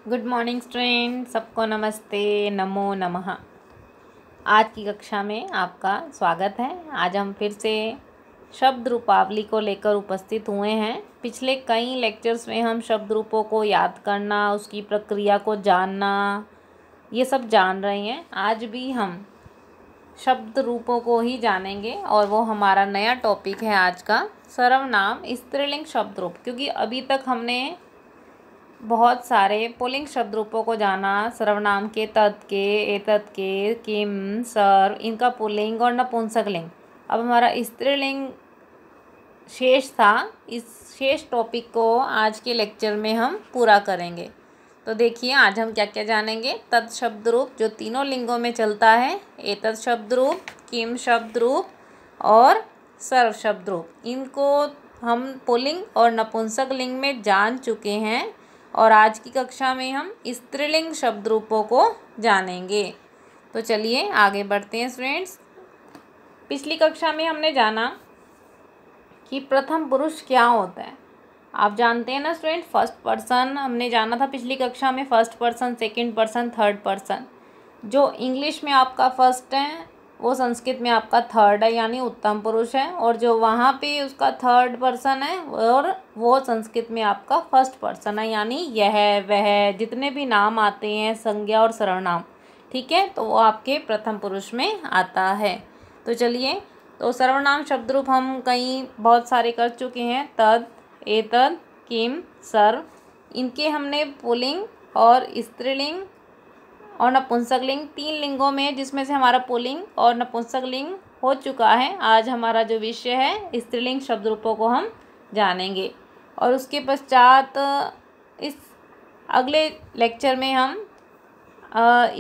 Good morning student, सबको नमस्ते, नमो नमः। आज की कक्षा में आपका स्वागत है। आज हम फिर से शब्द रूपावली को लेकर उपस्थित हुए हैं। पिछले कई लेक्चर्स में हम शब्द रूपों को याद करना, उसकी प्रक्रिया को जानना, ये सब जान रहे हैं। आज भी हम शब्द रूपों को ही जानेंगे और वो हमारा नया टॉपिक है आज का, सर्वनाम स्त्रीलिंग शब्द रूप। क्योंकि अभी तक हमने बहुत सारे पुल्लिंग शब्द रूपों को जाना, सर्वनाम के तत् के, एतत् के, किम, सर्व, इनका पुल्लिंग और नपुंसकलिंग। अब हमारा स्त्रीलिंग शेष था। इस शेष टॉपिक को आज के लेक्चर में हम पूरा करेंगे। तो देखिए आज हम क्या क्या जानेंगे। तत् शब्द रूप जो तीनों लिंगों में चलता है, एतत् शब्द रूप, किम शब्द रूप और सर्व शब्द रूप। इनको हम पुल्लिंग और नपुंसकलिंग में जान चुके हैं और आज की कक्षा में हम स्त्रीलिंग शब्द रूपों को जानेंगे। तो चलिए आगे बढ़ते हैं स्टूडेंट्स। पिछली कक्षा में हमने जाना कि प्रथम पुरुष क्या होता है। आप जानते हैं ना स्टूडेंट, फर्स्ट पर्सन हमने जाना था पिछली कक्षा में। First person, second person, third person. जो इंग्लिश में आपका फर्स्ट है वो संस्कृत में आपका थर्ड है, यानी उत्तम पुरुष है। और जो वहाँ पे उसका थर्ड पर्सन है और वो संस्कृत में आपका फर्स्ट पर्सन है, यानी यह, वह, जितने भी नाम आते हैं संज्ञा और सर्वनाम, ठीक है, तो वो आपके प्रथम पुरुष में आता है। तो चलिए, तो सर्वनाम शब्द रूप हम कई बहुत सारे कर चुके हैं। तद, एतद, किम, सर्व। इनके हमने पुल्लिंग और स्त्रीलिंग और नपुंसकलिंग तीन लिंगों में, जिसमें से हमारा पुल्लिंग और नपुंसकलिंग हो चुका है। आज हमारा जो विषय है स्त्रीलिंग शब्द रूपों को हम जानेंगे। और उसके पश्चात इस अगले लेक्चर में हम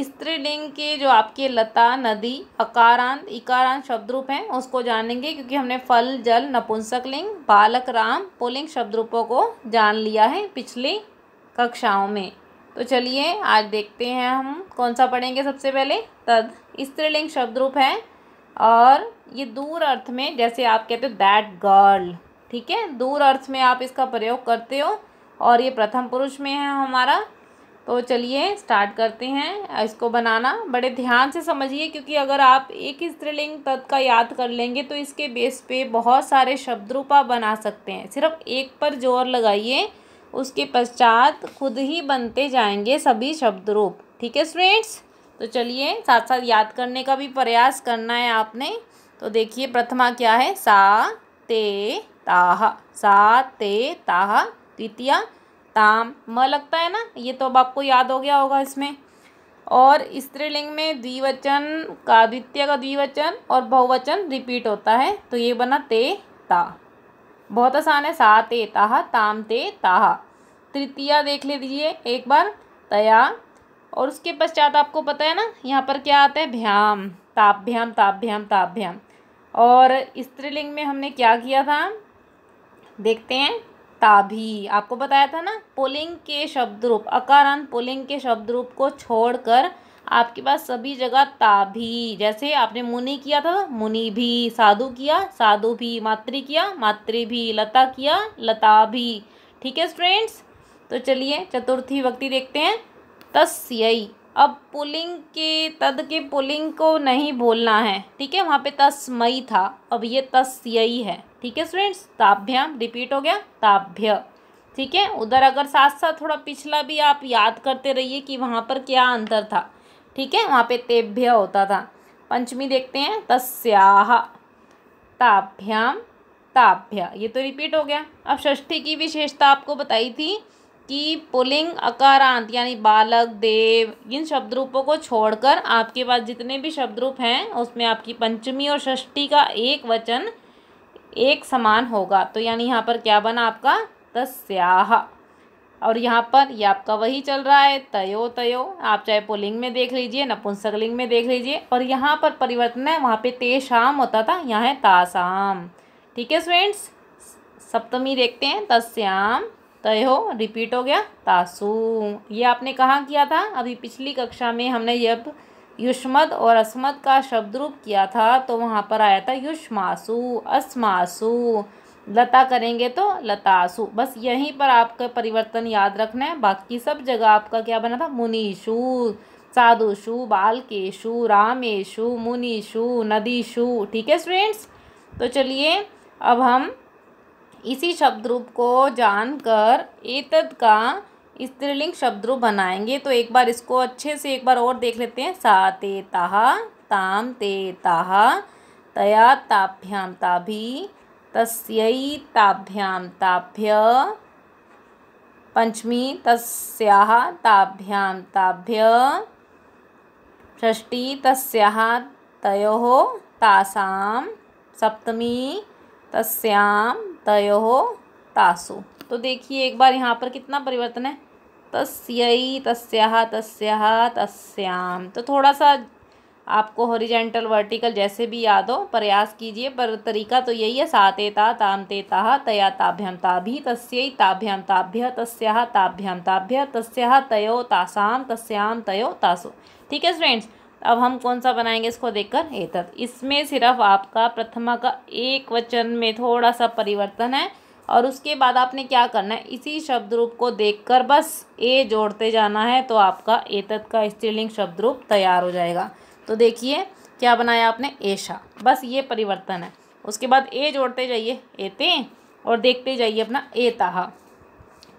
स्त्रीलिंग के जो आपके लता, नदी, अकारांत, इकारांत शब्द रूप हैं उसको जानेंगे। क्योंकि हमने फल, जल, नपुंसकलिंग, बालक, राम पुल्लिंग शब्द रूपों को जान लिया है पिछली कक्षाओं में। तो चलिए आज देखते हैं हम कौन सा पढ़ेंगे। सबसे पहले तद स्त्रीलिंग शब्द रूप है और ये दूर अर्थ में, जैसे आप कहते हो दैट गर्ल, ठीक है, दूर अर्थ में आप इसका प्रयोग करते हो और ये प्रथम पुरुष में है हमारा। तो चलिए स्टार्ट करते हैं इसको बनाना। बड़े ध्यान से समझिए, क्योंकि अगर आप एक स्त्रीलिंग तद का याद कर लेंगे तो इसके बेस पे बहुत सारे शब्द रूप आप बना सकते हैं। सिर्फ एक पर जोर लगाइए, उसके पश्चात खुद ही बनते जाएंगे सभी शब्द रूप, ठीक है स्टूडेंट्स। तो चलिए साथ साथ याद करने का भी प्रयास करना है आपने। तो देखिए प्रथमा क्या है, सा ते ताह, सा ते ताह। द्वितीया ताम, म लगता है ना, ये तो अब आपको याद हो गया होगा इसमें। और स्त्रीलिंग में द्विवचन का, द्वितीय का द्विवचन और बहुवचन रिपीट होता है, तो ये बना ते ता। बहुत आसान है, सा ते ताह, ताम ते ताह। तृतीया देख लीजिए एक बार, तया। और उसके पश्चात आपको पता है ना यहाँ पर क्या आता है, भ्याम, ताभ्याम, ताभ्याम, ताभ्याम। और स्त्रीलिंग में हमने क्या किया था, देखते हैं, ताभी। आपको बताया था ना, पुल्लिंग के शब्द रूप, अकारांत पुल्लिंग के शब्द रूप को छोड़कर आपके पास सभी जगह ताभी। जैसे आपने मुनि किया था, मुनि भी, साधु किया, साधु भी, मातृ किया, मातृ भी, लता किया, लता भी, ठीक है स्टूडेंट्स। तो चलिए चतुर्थी विभक्ति देखते हैं, तस्यै। अब पुल्लिंग के, तद के पुल्लिंग को नहीं बोलना है, ठीक है, वहाँ पे तस्मयी था, अब ये तस्यै है, ठीक है स्टूडेंट्स। ताभ्याम रिपीट हो गया, ताभ्य, ठीक है। उधर अगर साथ साथ थोड़ा पिछला भी आप याद करते रहिए कि वहाँ पर क्या अंतर था, ठीक है, वहाँ पे तेभ्य होता था। पंचमी देखते हैं, तस्याह, ताभ्याम, ताभ्य, ये तो रिपीट हो गया। अब षष्ठी की विशेषता आपको बताई थी कि पुल्लिंग अकारांत यानी बालक, देव, इन शब्द रूपों को छोड़कर आपके पास जितने भी शब्द रूप हैं उसमें आपकी पंचमी और षष्ठी का एक वचन एक समान होगा। तो यानी यहाँ पर क्या बना आपका, तस्याह। और यहाँ पर ये आपका वही चल रहा है, तयो तयो। आप चाहे पुल्लिंग में देख लीजिए, नपुंसकलिंग में देख लीजिए। और यहाँ पर परिवर्तन है, वहाँ पे तेषाम होता था, यहाँ है तासाम, ठीक है स्टूडेंट्स। सप्तमी देखते हैं, तस्याम, तयो रिपीट हो गया, तासु। ये आपने कहाँ किया था, अभी पिछली कक्षा में हमने जब युष्मद और अस्मद का शब्द रूप किया था तो वहाँ पर आया था युष्मासु, अस्मासु। लता करेंगे तो लतासु। बस यहीं पर आपका परिवर्तन याद रखना है। बाकी सब जगह आपका क्या बना था, मुनीषु, साधुषु, बालकेषु, रामेषु, मुनीषु, नदीषु। ठीक है स्टूडेंट्स। तो चलिए अब हम इसी शब्द रूप को जानकर एतद का स्त्रीलिंग शब्द रूप बनाएंगे। तो एक बार इसको अच्छे से एक बार और देख लेते हैं। सा ते ताहा, ताम ते ताहा, तया ताभ्याम ताभी, तस्यै ताभ्याम ताभ्य, पंचमी तस्याः ताभ्याम ताभ्य, षष्ठी तस्याः तयोः तासाम, सप्तमी तस्याम तयोः तासु। तो देखिए एक बार यहाँ पर कितना परिवर्तन है, तस्यै तस्याः तस्याः तस्याम। तो थोड़ा सा आपको हॉरिजेंटल वर्टिकल जैसे भी याद हो प्रयास कीजिए, पर तरीका तो यही है। सा ते ता, ताम ते ताहा, तया ताभ्याम ताभी, तस्यै ताभ्याम ताभ्य, तस्याः ताभ्याम ताभ्य, तस्याः तयोः तासाम, तस्याम तयोः तासु। ठीक है स्टूडेंट्स। अब हम कौन सा बनाएंगे इसको देखकर, एतत्। इसमें सिर्फ आपका प्रथमा का एक वचन में थोड़ा सा परिवर्तन है, और उसके बाद आपने क्या करना है, इसी शब्द रूप को देखकर बस ए जोड़ते जाना है, तो आपका एतत् का स्त्रीलिंग शब्द रूप तैयार हो जाएगा। तो देखिए क्या बनाया आपने, एषा। बस ये परिवर्तन है। उसके बाद ए जोड़ते जाइए, एते, और देखते जाइए अपना एताहा।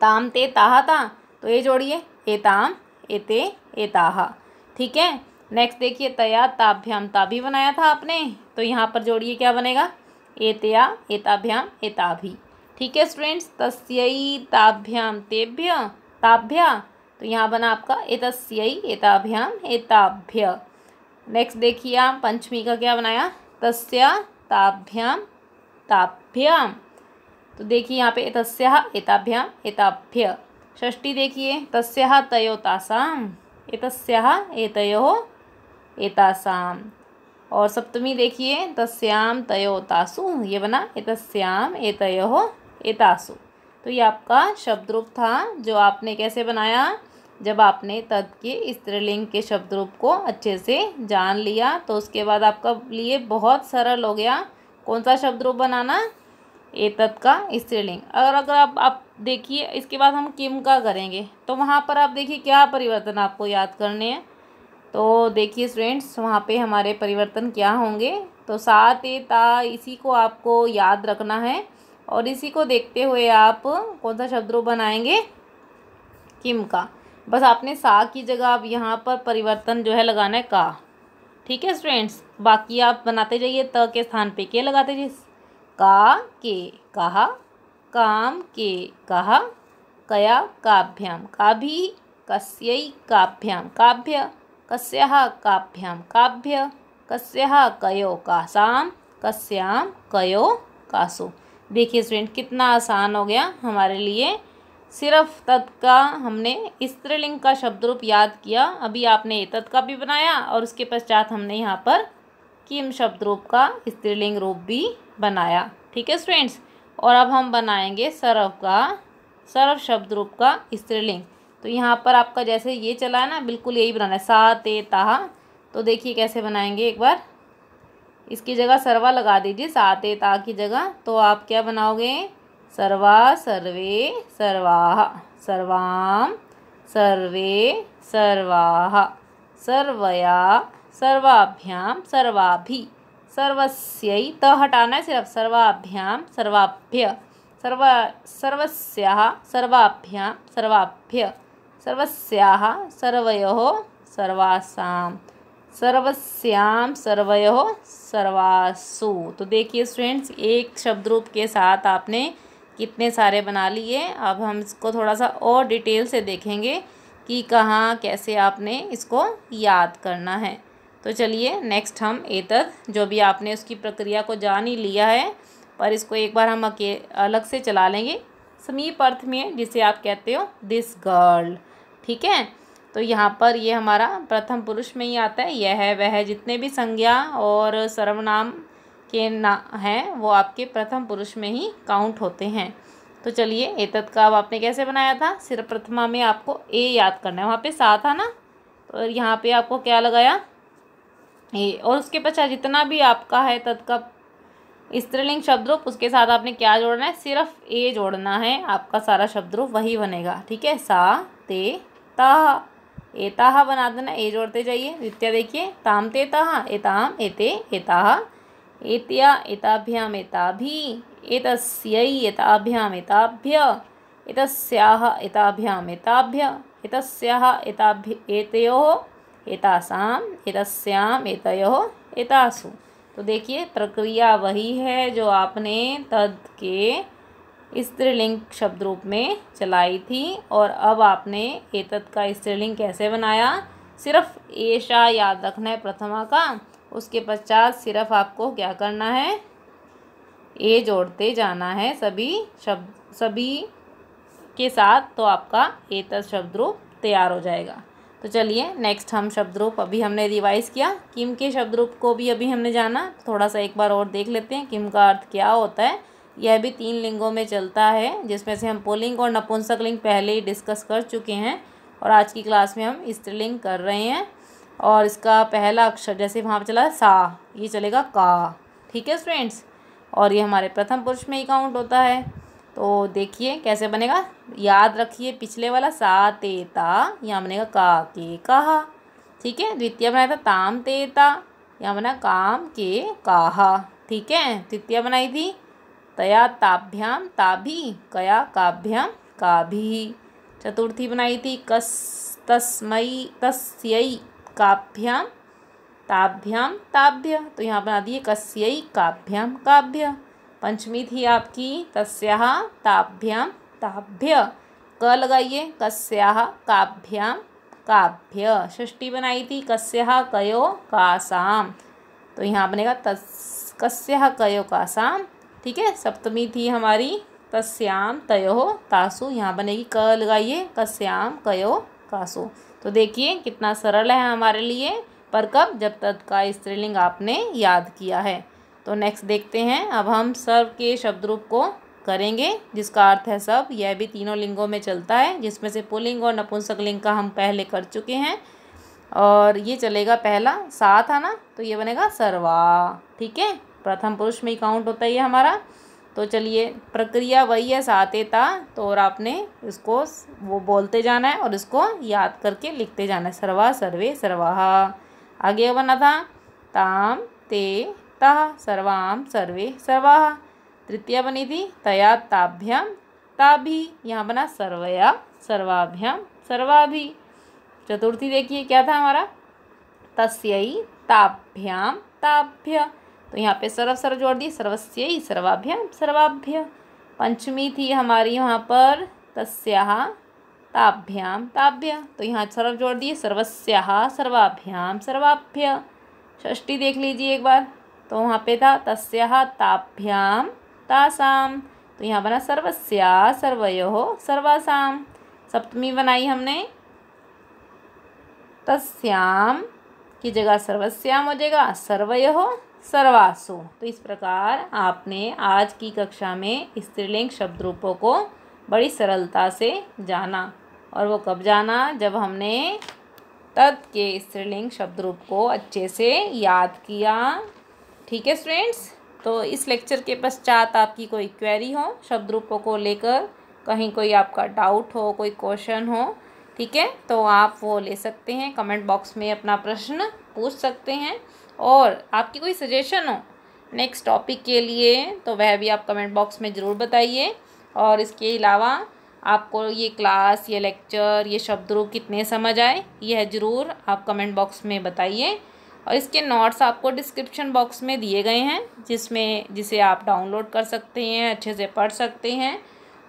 ताम ते ताहा था, तो ए जोड़िए, एताम एते एताहा। ठीक है। नेक्स्ट देखिए, तया ताभ्याम ताभी बनाया था आपने, तो यहाँ पर जोड़िए क्या बनेगा, एतया एताभ्याम एताभी। ठीक है स्टूडेंट्स। तस्यै ताभ्याम तेभ्य ताभ्या, तो यहाँ बना आपका एतस्यै एताभ्याम एताभ्य। नेक्स्ट देखिए आप पंचमी का क्या बनाया, तस्या ताभ्याम ताभ्याम, तो देखिए यहाँ पे एतस्याः एताभ्याम एताभ्य। षष्ठी देखिए, तस्याः तयोः तासाम, एतस्याः एतयोः एतासाम। और सप्तमी देखिए, तस्याम तयोः तासु, ये बना एतस्याम एतयोः एतासु। तो ये आपका शब्द रूप था जो आपने कैसे बनाया, जब आपने तद के स्त्रीलिंग के शब्द रूप को अच्छे से जान लिया, तो उसके बाद आपका लिए बहुत सरल हो गया कौन सा शब्द रूप बनाना, एतत् का स्त्रीलिंग। अगर आप देखिए इसके बाद हम किम का करेंगे, तो वहाँ पर आप देखिए क्या परिवर्तन आपको याद करने हैं। तो देखिए स्टूडेंट्स, वहाँ पे हमारे परिवर्तन क्या होंगे, तो सा ते ता, इसी को आपको याद रखना है, और इसी को देखते हुए आप कौन सा शब्द रूप बनाएंगे, किम का। बस आपने सा की जगह आप यहाँ पर परिवर्तन जो है लगाना है का। ठीक है स्टूडेंट्स। बाकी आप बनाते जाइए, त के स्थान पे के लगाते जाइए। का के कहा, काम के कहा, कया काभ्याम काभी, कस्यै काभ्याम काभ्य, कस्याः काभ्याम काभ्य, कस्याः कयो कासाम, कस्याम कयो कासु। देखिए स्टूडेंट कितना आसान हो गया हमारे लिए। सिर्फ तत् का हमने स्त्रीलिंग का शब्द रूप याद किया, अभी आपने एतत् का भी बनाया, और उसके पश्चात हमने यहाँ पर किम शब्द रूप का स्त्रीलिंग रूप भी बनाया। ठीक है स्टूडेंट्स। और अब हम बनाएंगे सर्व का, सर्व शब्द रूप का स्त्रीलिंग। तो यहाँ पर आपका जैसे ये चला है ना, बिल्कुल यही बनाना है, सा ते ताहा। तो देखिए कैसे बनाएंगे, एक बार इसकी जगह सर्वा लगा दीजिए, सा ते ता की जगह। तो आप क्या बनाओगे, सर्वा सर्वे सर्वाः, सर्वाम सर्वे सर्वाः, सर्वया सर्वाभ्याम सर्वाभि, सर्वस्यै, त हटाना है सिर्फ, सर्वाभ्याम सर्वाभ्य, सर्वस्याः सर्वाभ्याम सर्वाभ्य, सर्वस्याः सर्वयोः सर्वासाम, सर्वस्याम सर्वयोः सर्वासु। तो देखिए स्टूडेंट्स, एक शब्द रूप के साथ आपने कितने सारे बना लिए। अब हम इसको थोड़ा सा और डिटेल से देखेंगे कि कहाँ कैसे आपने इसको याद करना है। तो चलिए नेक्स्ट हम एतत्, जो भी आपने उसकी प्रक्रिया को जान ही लिया है, पर इसको एक बार हम अलग से चला लेंगे समीप अर्थ में, जिसे आप कहते हो दिस गर्ल। ठीक है। तो यहाँ पर ये हमारा प्रथम पुरुष में ही आता है, यह है वह, जितने भी संज्ञा और सर्वनाम के ना हैं वो आपके प्रथम पुरुष में ही काउंट होते हैं। तो चलिए एतत् का अब आपने कैसे बनाया था, सिर्फ प्रथमा में आपको ए याद करना है, वहाँ पे सा था ना, तो यहाँ पे आपको क्या लगाया, ए, और उसके पश्चात जितना भी आपका है तत् का स्त्रीलिंग शब्द रूप, उसके साथ आपने क्या जोड़ना है, सिर्फ ए जोड़ना है, आपका सारा शब्द रूप वही बनेगा। ठीक है, सा ते ताहा, एताहा बना देना, ए जोड़ते जाइए। द्वितीय देखिए, ताम ते ताहा, एताम एते एताहा, एत्या एताभ्याम एताभि, एतस्यै एताभ्याम एताभ्य, एतस्याः एताभ्याम एताभ्य, एतस्याः एतयोः एतासाम, एतस्याम एतयोः एतासु। तो देखिए प्रक्रिया वही है जो आपने तद के स्त्रीलिंग शब्द रूप में चलाई थी। और अब आपने एतद का स्त्रीलिंग कैसे बनाया, सिर्फ एशा याद रखना है प्रथमा का, उसके पश्चात सिर्फ आपको क्या करना है, ए जोड़ते जाना है सभी के साथ, तो आपका एतद शब्द रूप तैयार हो जाएगा। तो चलिए नेक्स्ट हम शब्द रूप, अभी हमने रिवाइज किया किम के शब्द रूप को भी अभी हमने जाना, थोड़ा सा एक बार और देख लेते हैं किम का अर्थ क्या होता है। यह भी 3 लिंगों में चलता है, जिसमें से हम पुल्लिंग और नपुंसक लिंग पहले ही डिस्कस कर चुके हैं और आज की क्लास में हम स्त्रीलिंग कर रहे हैं। और इसका पहला अक्षर जैसे वहाँ पर चला सा, ये चलेगा का। ठीक है स्टूडेंट्स, और ये हमारे प्रथम पुरुष में ही काउंट होता है। तो देखिए कैसे बनेगा, याद रखिए पिछले वाला सा ते ता, यहाँ बनेगा का के कहा। ठीक है, द्वितीय बनाया था ताम ते ता, यहाँ बना काम के काहा। ठीक है, तृतीय बनाई थी तया ताभ्याम ताभी, कया काभ्याम काभी। चतुर्थी बनाई थी तस्मै तस्यै काभ्याम ताभ्याम ताभ्य, तो यहाँ बना दिए कस्यै काभ्याम काभ्य। पंचमी थी आपकी तस्याः ताभ्याम ताभ्य, क लगाइए कस्याः काभ्याम काभ्य। षष्ठी बनाई थी कस्याः कयो कासाम, तो यहाँ बनेगा कस्याः कयो कासाम। ठीक है, सप्तमी थी हमारी तस्याम तयोः तासु, यहाँ बनेगी क लगाइए कस्याम कयो कासु। तो देखिए कितना सरल है हमारे लिए, पर कब, जब तद का स्त्रीलिंग आपने याद किया है। तो नेक्स्ट देखते हैं, अब हम सर्व के शब्द रूप को करेंगे, जिसका अर्थ है सब। यह भी 3 लिंगों में चलता है, जिसमें से पुल्लिंग और नपुंसक लिंग का हम पहले कर चुके हैं। और ये चलेगा पहला सा था ना, तो ये बनेगा सर्वा। ठीक है, प्रथम पुरुष में ही काउंट होता है ये हमारा। तो चलिए प्रक्रिया वही है सा ते ता, तो और आपने इसको वो बोलते जाना है और इसको याद करके लिखते जाना है, सर्वा सर्वे सर्वाहा। आगे बना था ताम ते ताहा, सर्वाम सर्वे सर्वाहा। तृतीय बनी थी तया ताभ्याम ताभी, यहाँ बना सर्वया सर्वाभ्याम सर्वाभि। चतुर्थी देखिए क्या था हमारा, तस्यै ताभ्याम ताभ्य, तो यहाँ पे सर्व जोड़ दिए, सर्वस्यै सर्वाभ्याम सर्वाभ्य। पंचमी थी हमारी यहाँ पर तस्याः ताभ्याम ताभ्य, तो यहाँ सर्व जोड़ दिए, सर्वस्याः सर्वाभ्याम सर्वाभ्य। षष्ठी देख लीजिए एक बार, तो वहाँ पे था तस्याः ताभ्याम तासाम, तो यहाँ बना सर्वस्याः सर्वयोः सर्वासाम। सप्तमी बनाई हमने तस्याम की जगह सर्वस्याम हो जाएगा, सर्वयोः सर्वासु। तो इस प्रकार आपने आज की कक्षा में स्त्रीलिंग शब्द रूपों को बड़ी सरलता से जाना। और वो कब जाना, जब हमने तद के स्त्रीलिंग शब्द रूप को अच्छे से याद किया। ठीक है स्टूडेंट्स, तो इस लेक्चर के पश्चात आपकी कोई क्वेरी हो शब्द रूपों को लेकर, कहीं कोई आपका डाउट हो, कोई क्वेश्चन हो, ठीक है, तो आप वो ले सकते हैं, कमेंट बॉक्स में अपना प्रश्न पूछ सकते हैं। और आपकी कोई सजेशन हो नेक्स्ट टॉपिक के लिए, तो वह भी आप कमेंट बॉक्स में ज़रूर बताइए। और इसके अलावा आपको ये क्लास, ये लेक्चर, ये शब्द रूप कितने समझ आए, यह ज़रूर आप कमेंट बॉक्स में बताइए। और इसके नोट्स आपको डिस्क्रिप्शन बॉक्स में दिए गए हैं, जिसे आप डाउनलोड कर सकते हैं, अच्छे से पढ़ सकते हैं।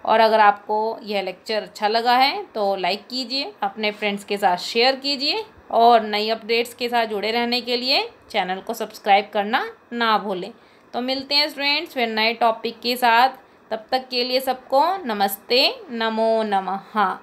और अगर आपको यह लेक्चर अच्छा लगा है तो लाइक कीजिए, अपने फ्रेंड्स के साथ शेयर कीजिए, और नई अपडेट्स के साथ जुड़े रहने के लिए चैनल को सब्सक्राइब करना ना भूलें। तो मिलते हैं स्टूडेंट्स फिर नए टॉपिक के साथ, तब तक के लिए सबको नमस्ते, नमो नमः।